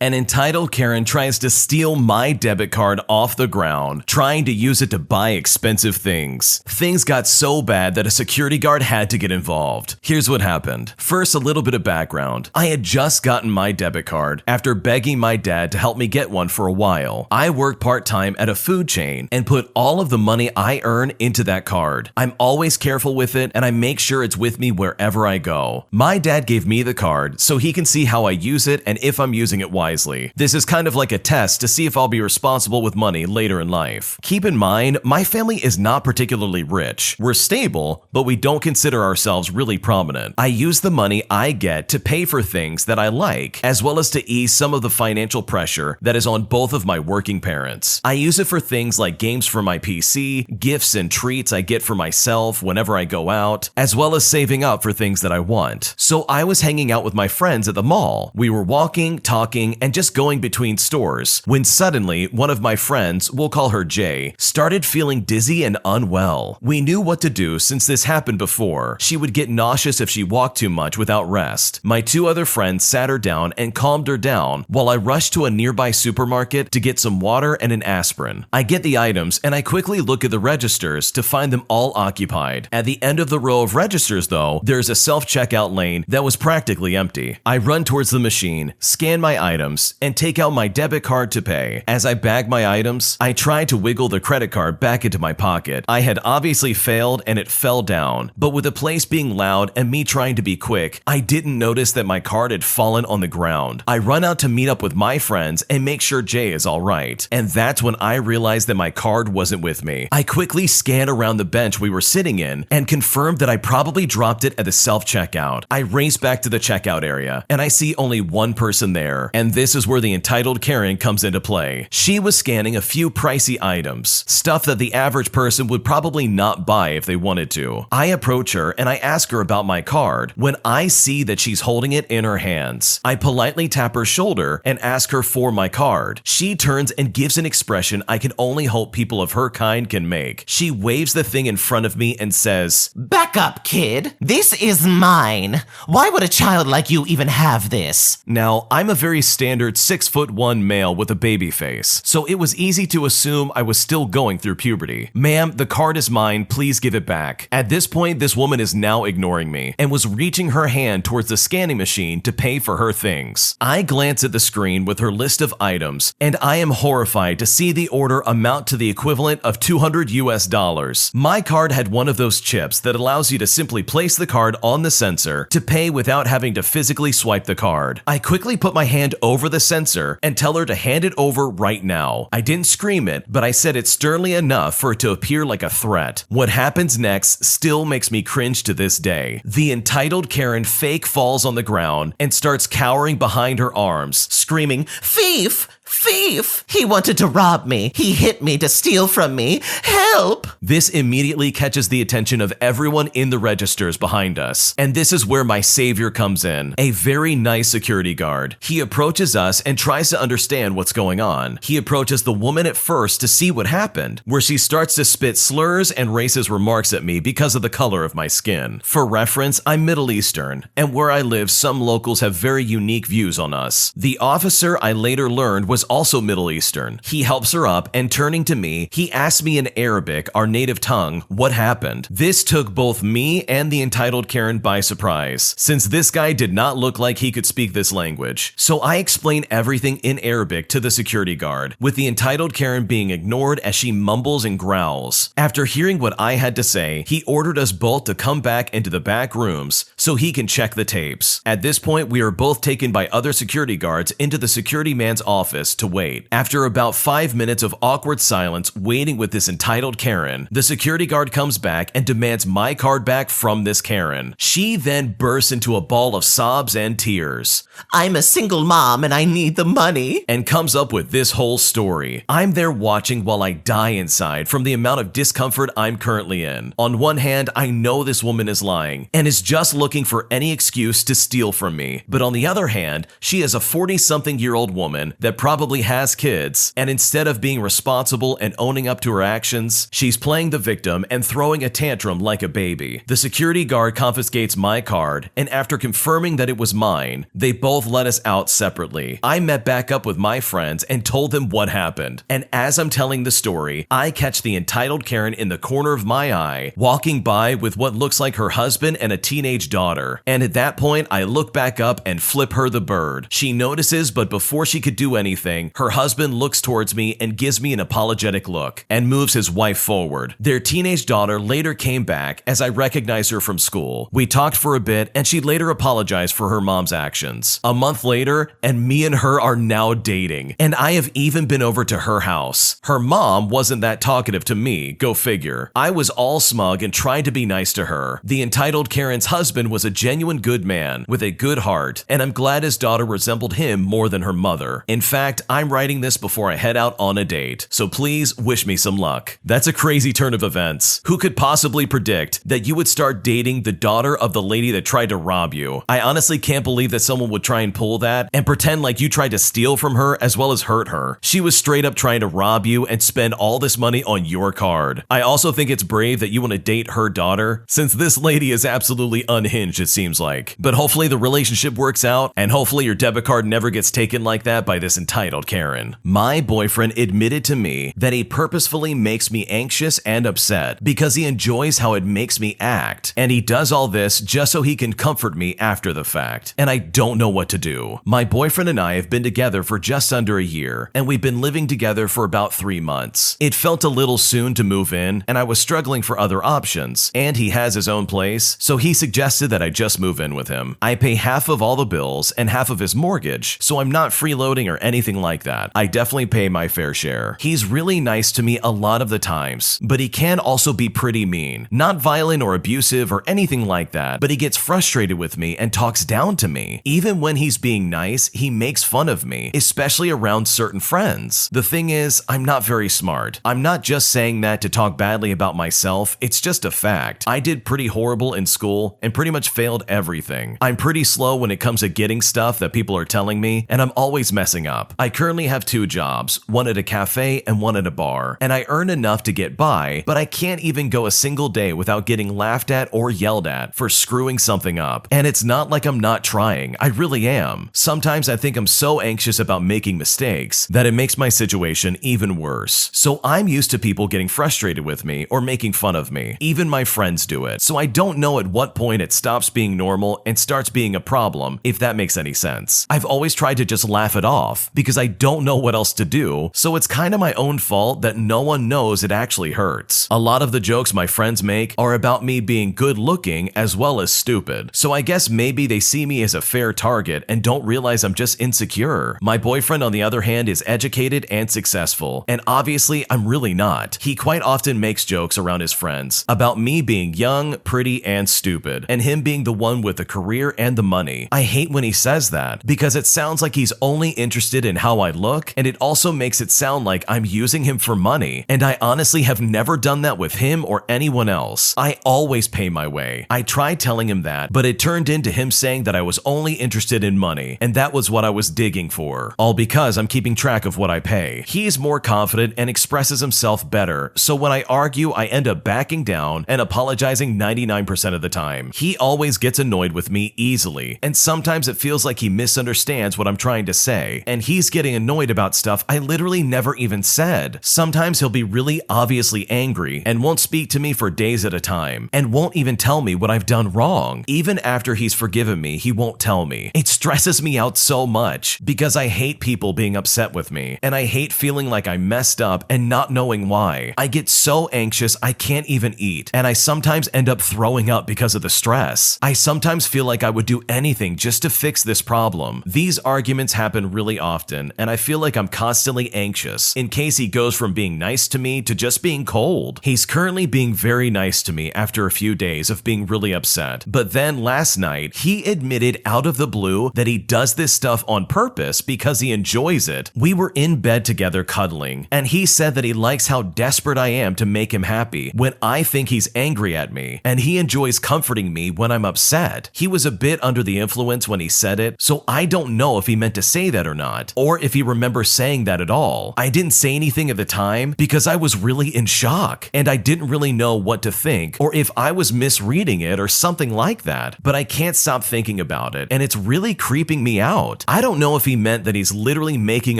An entitled Karen tries to steal my debit card off the ground, trying to use it to buy expensive things. Things got so bad that a security guard had to get involved. Here's what happened. First, a little bit of background. I had just gotten my debit card after begging my dad to help me get one for a while. I work part-time at a food chain and put all of the money I earn into that card. I'm always careful with it and I make sure it's with me wherever I go. My dad gave me the card so he can see how I use it and if I'm using it wisely. This is kind of like a test to see if I'll be responsible with money later in life. Keep in mind, my family is not particularly rich. We're stable, but we don't consider ourselves really prominent. I use the money I get to pay for things that I like, as well as to ease some of the financial pressure that is on both of my working parents. I use it for things like games for my PC, gifts and treats I get for myself whenever I go out, as well as saving up for things that I want. So I was hanging out with my friends at the mall. We were walking, talking, and just going between stores when suddenly one of my friends, we'll call her Jay, started feeling dizzy and unwell. We knew what to do since this happened before. She would get nauseous if she walked too much without rest. My two other friends sat her down and calmed her down while I rushed to a nearby supermarket to get some water and an aspirin. I get the items and I quickly look at the registers to find them all occupied. At the end of the row of registers though, there's a self-checkout lane that was practically empty. I run towards the machine, scan my items, and take out my debit card to pay. As I bag my items, I try to wiggle the credit card back into my pocket. I had obviously failed and it fell down, but with the place being loud and me trying to be quick, I didn't notice that my card had fallen on the ground. I run out to meet up with my friends and make sure Jay is alright, and that's when I realized that my card wasn't with me. I quickly scanned around the bench we were sitting in and confirmed that I probably dropped it at the self-checkout. I race back to the checkout area and I see only one person there, and this is where the entitled Karen comes into play. She was scanning a few pricey items, stuff that the average person would probably not buy if they wanted to. I approach her and I ask her about my card when I see that she's holding it in her hands. I politely tap her shoulder and ask her for my card. She turns and gives an expression I can only hope people of her kind can make. She waves the thing in front of me and says, "Back up, kid. This is mine. Why would a child like you even have this?" Now, I'm a very standard 6'1" male with a baby face, so it was easy to assume I was still going through puberty. "Ma'am, the card is mine. Please give it back." At this point, this woman is now ignoring me and was reaching her hand towards the scanning machine to pay for her things. I glance at the screen with her list of items, and I am horrified to see the order amount to the equivalent of $200. My card had one of those chips that allows you to simply place the card on the sensor to pay without having to physically swipe the card. I quickly put my hand over the sensor and tell her to hand it over right now. I didn't scream it, but I said it sternly enough for it to appear like a threat. What happens next still makes me cringe to this day. The entitled Karen fake falls on the ground and starts cowering behind her arms, screaming, "Thief! Thief! He wanted to rob me. He hit me to steal from me. Help!" This immediately catches the attention of everyone in the registers behind us, and this is where my savior comes in, a very nice security guard. He approaches us and tries to understand what's going on. He approaches the woman at first to see what happened, where she starts to spit slurs and racist remarks at me because of the color of my skin. For reference, I'm Middle Eastern, and where I live, some locals have very unique views on us. The officer, I later learned, was also Middle Eastern. He helps her up, and turning to me, he asks me in Arabic, our native tongue, what happened. This took both me and the entitled Karen by surprise, since this guy did not look like he could speak this language. So I explain everything in Arabic to the security guard, with the entitled Karen being ignored as she mumbles and growls. After hearing what I had to say, he ordered us both to come back into the back rooms so he can check the tapes. At this point, we are both taken by other security guards into the security man's office to wait. After about 5 minutes of awkward silence waiting with this entitled Karen, the security guard comes back and demands my card back from this Karen. She then bursts into a ball of sobs and tears. "I'm a single mom and I need the money," and comes up with this whole story. I'm there watching while I die inside from the amount of discomfort I'm currently in. On one hand, I know this woman is lying and is just looking for any excuse to steal from me. But on the other hand, she is a 40-something-year-old woman that probably probably has kids, and instead of being responsible and owning up to her actions, she's playing the victim and throwing a tantrum like a baby. The security guard confiscates my card, and after confirming that it was mine, they both let us out separately. I met back up with my friends and told them what happened, and as I'm telling the story, I catch the entitled Karen in the corner of my eye, walking by with what looks like her husband and a teenage daughter, and at that point, I look back up and flip her the bird. She notices, but before she could do anything, her husband looks towards me and gives me an apologetic look, and moves his wife forward. Their teenage daughter later came back as I recognized her from school. We talked for a bit, and she later apologized for her mom's actions. A month later, and me and her are now dating, and I have even been over to her house. Her mom wasn't that talkative to me, go figure. I was all smug and tried to be nice to her. The entitled Karen's husband was a genuine good man with a good heart, and I'm glad his daughter resembled him more than her mother. In fact, I'm writing this before I head out on a date, so please wish me some luck. That's a crazy turn of events. Who could possibly predict that you would start dating the daughter of the lady that tried to rob you? I honestly can't believe that someone would try and pull that and pretend like you tried to steal from her as well as hurt her. She was straight up trying to rob you and spend all this money on your card. I also think it's brave that you want to date her daughter, since this lady is absolutely unhinged, it seems like. But hopefully the relationship works out, and hopefully your debit card never gets taken like that by this entitled Karen. My boyfriend admitted to me that he purposefully makes me anxious and upset because he enjoys how it makes me act, and he does all this just so he can comfort me after the fact, and I don't know what to do. My boyfriend and I have been together for just under a year, and we've been living together for about 3 months. It felt a little soon to move in, and I was struggling for other options, and he has his own place, so he suggested that I just move in with him. I pay half of all the bills and half of his mortgage, so I'm not freeloading or anything like that. I definitely pay my fair share. He's really nice to me a lot of the times, but he can also be pretty mean. Not violent or abusive or anything like that, but he gets frustrated with me and talks down to me. Even when he's being nice, he makes fun of me, especially around certain friends. The thing is, I'm not very smart. I'm not just saying that to talk badly about myself, it's just a fact. I did pretty horrible in school and pretty much failed everything. I'm pretty slow when it comes to getting stuff that people are telling me, and I'm always messing up. I currently have 2 jobs, one at a cafe and one at a bar, and I earn enough to get by, but I can't even go a single day without getting laughed at or yelled at for screwing something up. And it's not like I'm not trying, I really am. Sometimes I think I'm so anxious about making mistakes that it makes my situation even worse. So I'm used to people getting frustrated with me or making fun of me. Even my friends do it. So I don't know at what point it stops being normal and starts being a problem, if that makes any sense. I've always tried to just laugh it off because I don't know what else to do, so it's kind of my own fault that no one knows it actually hurts. A lot of the jokes my friends make are about me being good looking as well as stupid, so I guess maybe they see me as a fair target and don't realize I'm just insecure. My boyfriend, on the other hand, is educated and successful, and obviously I'm really not. He quite often makes jokes around his friends about me being young, pretty, and stupid, and him being the one with the career and the money. I hate when he says that because it sounds like he's only interested in how I look, and it also makes it sound like I'm using him for money, and I honestly have never done that with him or anyone else. I always pay my way. I tried telling him that, but it turned into him saying that I was only interested in money, and that was what I was digging for, all because I'm keeping track of what I pay. He's more confident and expresses himself better, so when I argue, I end up backing down and apologizing 99% of the time. He always gets annoyed with me easily, and sometimes it feels like he misunderstands what I'm trying to say, and he's getting annoyed about stuff I literally never even said. Sometimes he'll be really obviously angry and won't speak to me for days at a time, and won't even tell me what I've done wrong. Even after he's forgiven me, he won't tell me. It stresses me out so much because I hate people being upset with me, and I hate feeling like I messed up and not knowing why. I get so anxious I can't even eat, and I sometimes end up throwing up because of the stress. I sometimes feel like I would do anything just to fix this problem. These arguments happen really often, and I feel like I'm constantly anxious in case he goes from being nice to me to just being cold. He's currently being very nice to me after a few days of being really upset, but then last night, he admitted out of the blue that he does this stuff on purpose because he enjoys it. We were in bed together cuddling, and he said that he likes how desperate I am to make him happy when I think he's angry at me, and he enjoys comforting me when I'm upset. He was a bit under the influence when he said it, so I don't know if he meant to say that or not, or if he remembers saying that at all. I didn't say anything at the time because I was really in shock and I didn't really know what to think or if I was misreading it or something like that, but I can't stop thinking about it and it's really creeping me out. I don't know if he meant that he's literally making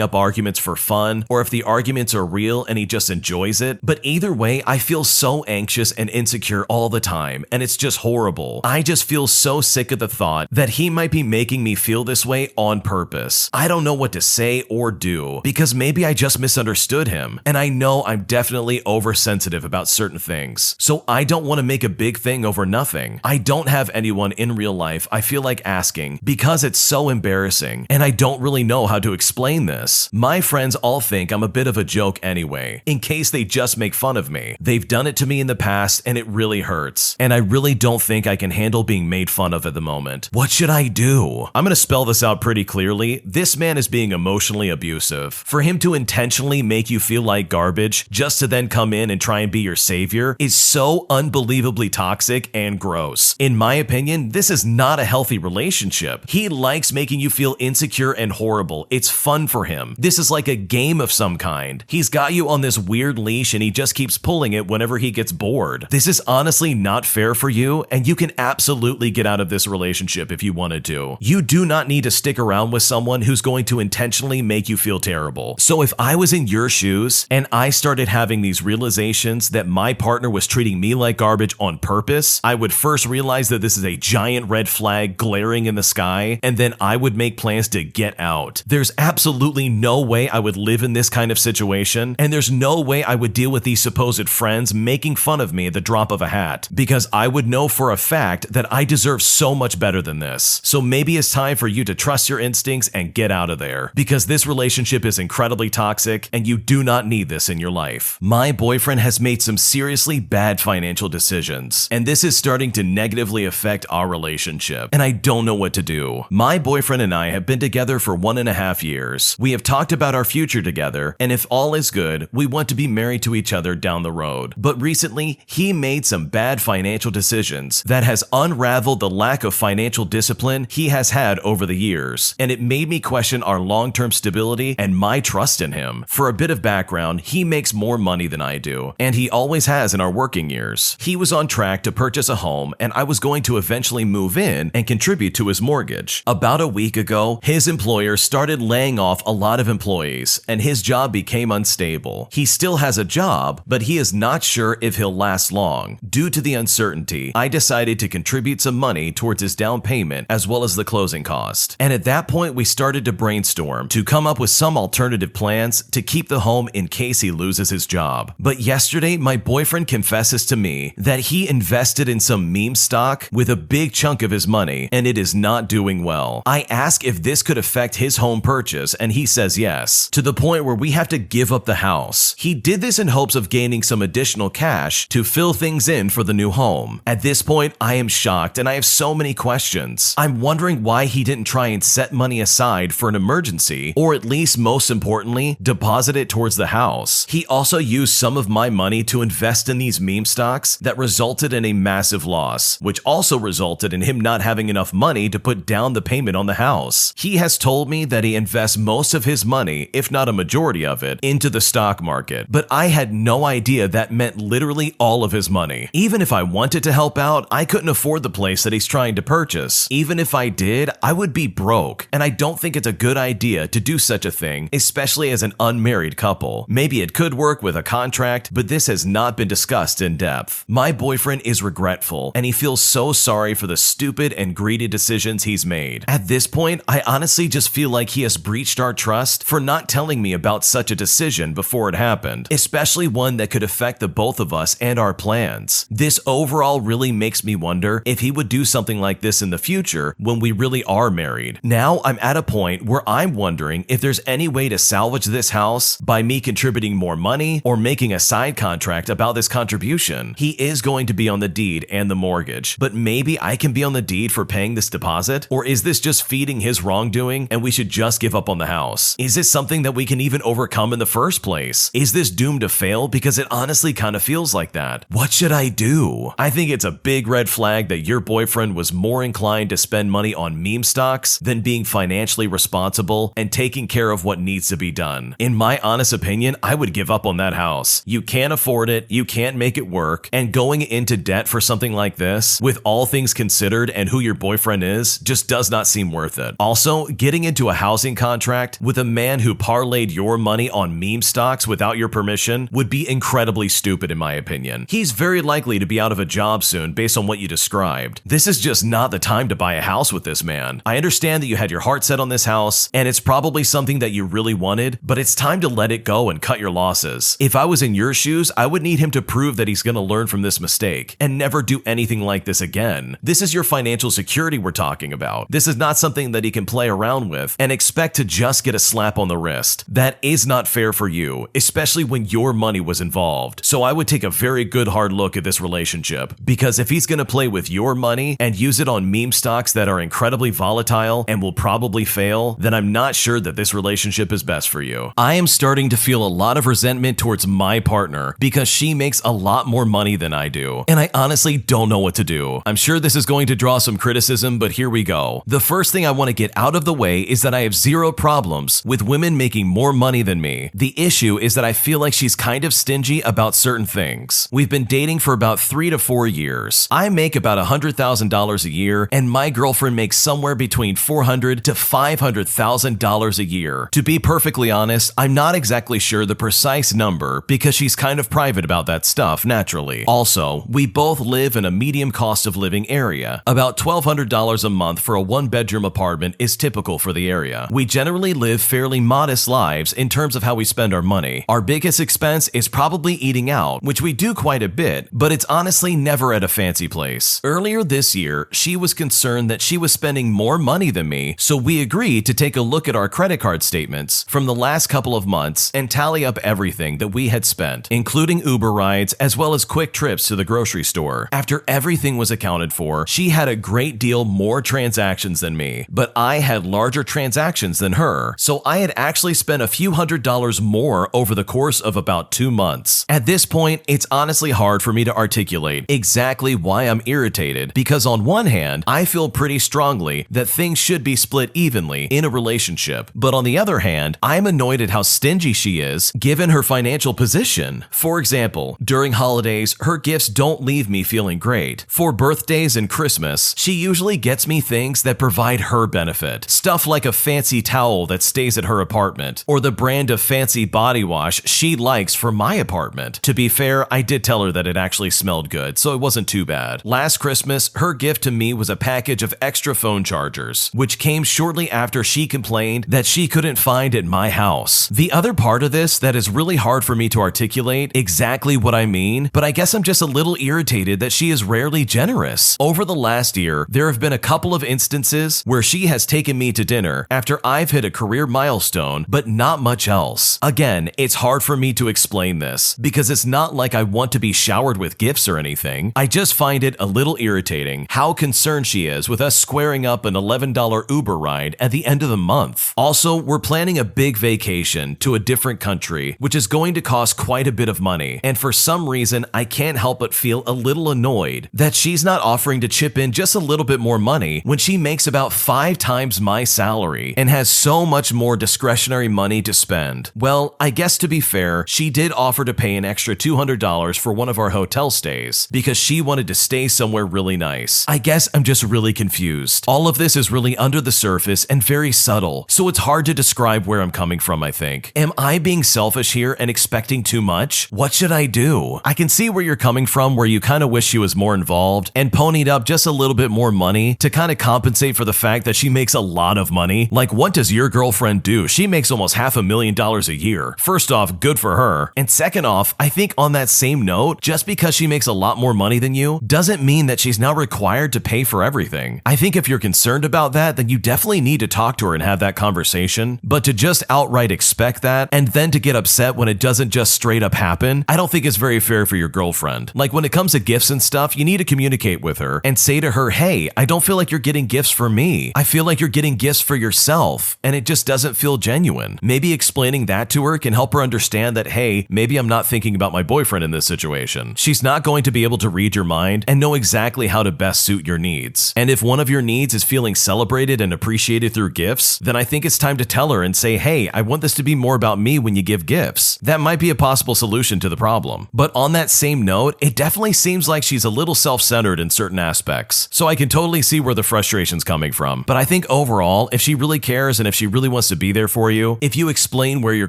up arguments for fun or if the arguments are real and he just enjoys it, but either way, I feel so anxious and insecure all the time and it's just horrible. I just feel so sick of the thought that he might be making me feel this way on purpose. I don't know what to say or do because maybe I just misunderstood him and I know I'm definitely oversensitive about certain things. So I don't want to make a big thing over nothing. I don't have anyone in real life I feel like asking because it's so embarrassing and I don't really know how to explain this. My friends all think I'm a bit of a joke anyway, in case they just make fun of me. They've done it to me in the past and it really hurts. And I really don't think I can handle being made fun of at the moment. What should I do? I'm gonna spell this out pretty clearly. This man is being emotionally abusive. For him to intentionally make you feel like garbage just to then come in and try and be your savior is so unbelievably toxic and gross. In my opinion, this is not a healthy relationship. He likes making you feel insecure and horrible. It's fun for him. This is like a game of some kind. He's got you on this weird leash and he just keeps pulling it whenever he gets bored. This is honestly not fair for you and you can absolutely get out of this relationship if you wanted to. You do not need to stick around with someone who's going to intentionally make you feel terrible. So if I was in your shoes and I started having these realizations that my partner was treating me like garbage on purpose, I would first realize that this is a giant red flag glaring in the sky, and then I would make plans to get out. There's absolutely no way I would live in this kind of situation, and there's no way I would deal with these supposed friends making fun of me at the drop of a hat, because I would know for a fact that I deserve so much better than this. So maybe it's time for you to trust your instincts and get out of there, because this relationship is incredibly toxic and you do not need this in your life. My boyfriend has made some seriously bad financial decisions, and this is starting to negatively affect our relationship, and I don't know what to do. My boyfriend and I have been together for 1.5 years. We have talked about our future together, and if all is good, we want to be married to each other down the road. But recently, he made some bad financial decisions that has unraveled the lack of financial discipline he has had over the years, and it made me question our long-term stability and my trust in him. For a bit of background, he makes more money than I do, and he always has in our working years. He was on track to purchase a home, and I was going to eventually move in and contribute to his mortgage. About a week ago, his employer started laying off a lot of employees, and his job became unstable. He still has a job, but he is not sure if he'll last long. Due to the uncertainty, I decided to contribute some money towards his down payment as well as the closing cost. And at that point, we started to brainstorm to come up with some alternative plans to keep the home in case he loses his job. But yesterday, my boyfriend confesses to me that he invested in some meme stock with a big chunk of his money, and it is not doing well. I ask if this could affect his home purchase, and he says yes, to the point where we have to give up the house. He did this in hopes of gaining some additional cash to fill things in for the new home. At this point, I am shocked and I have so many questions. I'm wondering why he didn't try and set money aside for an emergency, or at least most importantly, deposit it towards the house. He also used some of my money to invest in these meme stocks that resulted in a massive loss, which also resulted in him not having enough money to put down the payment on the house. He has told me that he invests most of his money, if not a majority of it, into the stock market, but I had no idea that meant literally all of his money. Even if I wanted to help out, I couldn't afford the place that he's trying to purchase. Even if I did, I would be broke, and I don't think it's a good idea to do such a thing, especially as an unmarried couple. Maybe it could work with a contract, but this has not been discussed in depth. My boyfriend is regretful, and he feels so sorry for the stupid and greedy decisions he's made. At this point, I honestly just feel like he has breached our trust for not telling me about such a decision before it happened, especially one that could affect the both of us and our plans. This overall really makes me wonder if he would do something like this in the future when we really are married. Now I'm at a point where I'm wondering if there's any way to salvage this house by me contributing more money or making a side contract about this contribution. He is going to be on the deed and the mortgage, but maybe I can be on the deed for paying this deposit? Or is this just feeding his wrongdoing and we should just give up on the house? Is this something that we can even overcome in the first place? Is this doomed to fail? Because it honestly kind of feels like that. What should I do? I think it's a big red flag that your boyfriend was more inclined to spend money on meme stocks than being financially responsible well and taking care of what needs to be done. In my honest opinion, I would give up on that house. You can't afford it, you can't make it work, and going into debt for something like this, with all things considered and who your boyfriend is, just does not seem worth it. Also, getting into a housing contract with a man who parlayed your money on meme stocks without your permission would be incredibly stupid in my opinion. He's very likely to be out of a job soon based on what you described. This is just not the time to buy a house with this man. I understand that you had your heart set on this house, and it's probably something that you really wanted, but it's time to let it go and cut your losses. If I was in your shoes, I would need him to prove that he's going to learn from this mistake and never do anything like this again. This is your financial security we're talking about. This is not something that he can play around with and expect to just get a slap on the wrist. That is not fair for you, especially when your money was involved. So I would take a very good hard look at this relationship, because if he's going to play with your money and use it on meme stocks that are incredibly volatile and will probably fail, then I'm not sure that this relationship is best for you. I am starting to feel a lot of resentment towards my partner because she makes a lot more money than I do, and I honestly don't know what to do. I'm sure this is going to draw some criticism, but here we go. The first thing I want to get out of the way is that I have zero problems with women making more money than me. The issue is that I feel like she's kind of stingy about certain things. We've been dating for about 3 to 4 years. I make about $100,000 a year, and my girlfriend makes somewhere between $400,000 to $500,000 a year. To be perfectly honest, I'm not exactly sure the precise number because she's kind of private about that stuff, naturally. Also, we both live in a medium cost of living area. About $1,200 a month for a one-bedroom apartment is typical for the area. We generally live fairly modest lives in terms of how we spend our money. Our biggest expense is probably eating out, which we do quite a bit, but it's honestly never at a fancy place. Earlier this year, she was concerned that she was spending more money than me, so we agreed to take a look at our credit card statements from the last couple of months and tally up everything that we had spent, including Uber rides as well as quick trips to the grocery store. After everything was accounted for, she had a great deal more transactions than me, but I had larger transactions than her, so I had actually spent a few $100s more over the course of about 2 months. At this point, it's honestly hard for me to articulate exactly why I'm irritated, because on one hand, I feel pretty strongly that things should be split evenly in a relationship, but on the other hand, I'm annoyed at how stingy she is given her financial position. For example, during holidays, her gifts don't leave me feeling great. For birthdays and Christmas, she usually gets me things that provide her benefit. Stuff like a fancy towel that stays at her apartment, or the brand of fancy body wash she likes for my apartment. To be fair, I did tell her that it actually smelled good, so it wasn't too bad. Last Christmas, her gift to me was a package of extra phone chargers, which came shortly after she complained that she couldn't find at my house. The other part of this that is really hard for me to articulate exactly what I mean, but I guess I'm just a little irritated that she is rarely generous. Over the last year, there have been a couple of instances where she has taken me to dinner after I've hit a career milestone, but not much else. Again, it's hard for me to explain this because it's not like I want to be showered with gifts or anything. I just find it a little irritating how concerned she is with us squaring up an $11 Uber ride at the end of the month. Also, we're planning a big vacation to a different country, which is going to cost quite a bit of money, and for some reason, I can't help but feel a little annoyed that she's not offering to chip in just a little bit more money when she makes about 5 times my salary and has so much more discretionary money to spend. Well, I guess to be fair, she did offer to pay an extra $200 for one of our hotel stays because she wanted to stay somewhere really nice. I guess I'm just really confused. All of this is really under the surface and very subtle, so it's hard to describe where I'm coming from, I think. Am I being selfish here and expecting too much? What should I do? I can see where you're coming from, where you kind of wish she was more involved and ponied up just a little bit more money to kind of compensate for the fact that she makes a lot of money. Like, what does your girlfriend do? She makes almost $500,000 a year. First off, good for her. And second off, I think on that same note, just because she makes a lot more money than you doesn't mean that she's now required to pay for everything. I think if you're concerned about that, then you definitely need to talk to her and have that conversation. But to just outright expect that and then to get upset when it doesn't just straight up happen, I don't think it's very fair for your girlfriend. Like, when it comes to gifts and stuff, you need to communicate with her and say to her, hey, I don't feel like you're getting gifts for me. I feel like you're getting gifts for yourself, and it just doesn't feel genuine. Maybe explaining that to her can help her understand that, hey, maybe I'm not thinking about my boyfriend in this situation. She's not going to be able to read your mind and know exactly how to best suit your needs. And if one of your needs is feeling celebrated and appreciated through gifts, then I I think it's time to tell her and say, hey, I want this to be more about me when you give gifts. That might be a possible solution to the problem. But on that same note, it definitely seems like she's a little self-centered in certain aspects. So I can totally see where the frustration's coming from. But I think overall, if she really cares and if she really wants to be there for you, if you explain where you're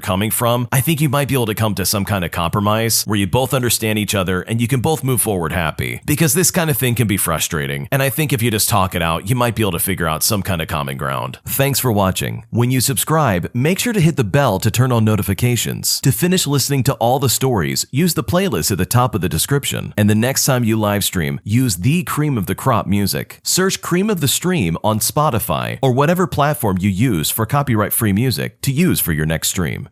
coming from, I think you might be able to come to some kind of compromise where you both understand each other and you can both move forward happy. Because this kind of thing can be frustrating. And I think if you just talk it out, you might be able to figure out some kind of common ground. Thanks for watching. When you subscribe, make sure to hit the bell to turn on notifications. To finish listening to all the stories, use the playlist at the top of the description. And the next time you live stream, use the Cream of the Crop music. Search Cream of the Stream on Spotify or whatever platform you use for copyright-free music to use for your next stream.